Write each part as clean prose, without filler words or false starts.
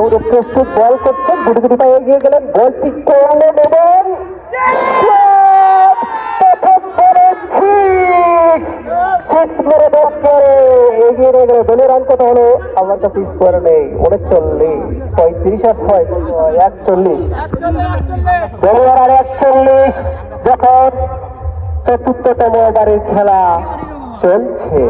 প্রস্তুত বল করছেন, গুটি গুটি পায়ে এগিয়ে গেলেন, বল ঠিক করলে দেবেন, এগিয়ে নিয়ে গেল। দলীয় রান কত হলো আমার কাছে স্কোয়ার নেই, 39, 35 আর 41, দলীয় রান 41 যখন চতুর্থতম ওভারের খেলা চলছে।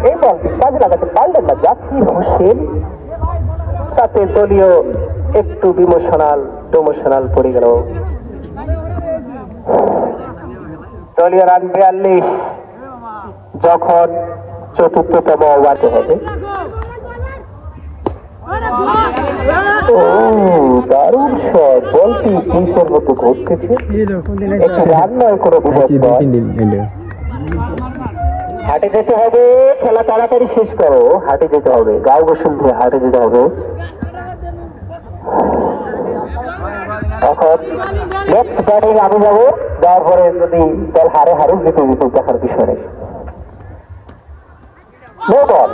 এই বলটি কাজে লাগাতে পারলেন না জাকির হোসেন, তাতে দলীয় একটু ডিমোশনাল পড়ে গেল। দলীয় রান 42 যখন চতুর্থতম ওভার হবে। দারুণ শট, বলটি পিসের মতো ঘুরতেছে, একটু রান নয় কোনো বিপদ নয়। হাটে যেতে হবে, খেলা তাড়াতাড়ি শেষ করো, হাটে যেতে হবে, গাঁও গোসল দিয়ে হাটে যেতে হবে। এখন নেক্সট ব্যাটিং আমি যাবো, যাওয়ার পরে যদি দল হারে জিতে দেখার বিষয়। নো বল,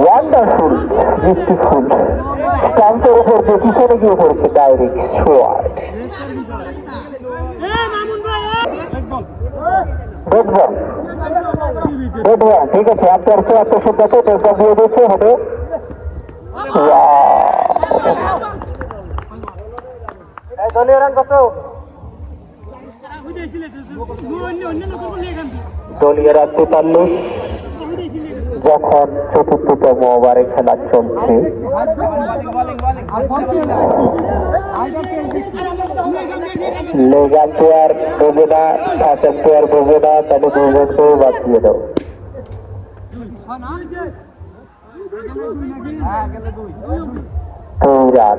ওয়ান্ডারফুল, বিউটিফুল, স্টাম্পের উপর দিয়ে পিছনে গিয়ে পড়েছে ডাইরেক্ট শট। ঠিক আছে, আপনার 74 সিদ্ধান্ত এরপর দিয়ে দিচ্ছে হবে। দলীয় রান কত? দলীয় রান 43 যখন চতুর্থতম ওভারে খেলা চলছে। লেগ আম্পায়ার বোঝে না, ফার্স্ট আম্পায়ার বোঝে না, তাহলে দুজনকে বাদ দিয়ে দাও। রান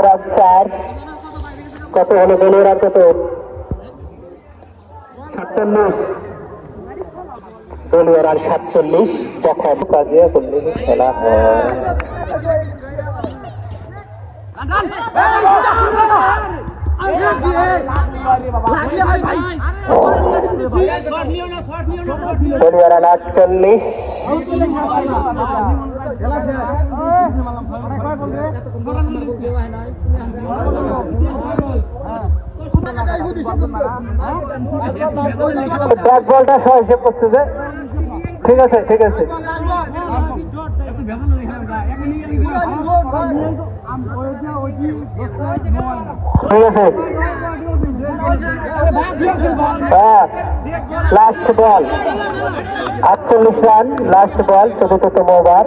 রান 4 কত হলো? দলীয় রান কত? 47। দলীয় রান 47 যখন কাজিয়া করলে খেলা হয়। দলীয় রান 48। ব্যাক বলটা সহজে পড়ছে যে, ঠিক আছে ঠিক আছে। Last ball 48 run, last ball চতুর্থতম ওভার।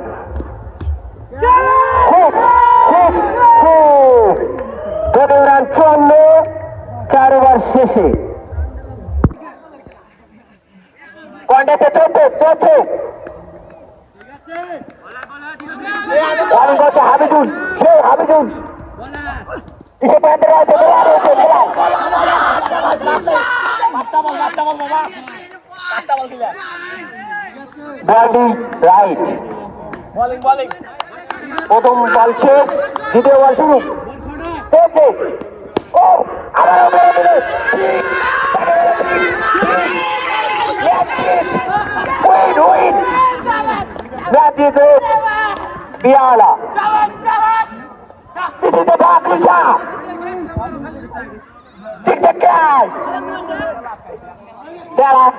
দলীয় রান 54, 4 ওভার শেষে। কন্টাক্টে চলছে হাবিজুল, সেই হাবিজুল রাইট। প্রথম বল শেষ, দ্বিতীয় বল শুরু। Biala. This is the Bakrisha. Take the catch. There.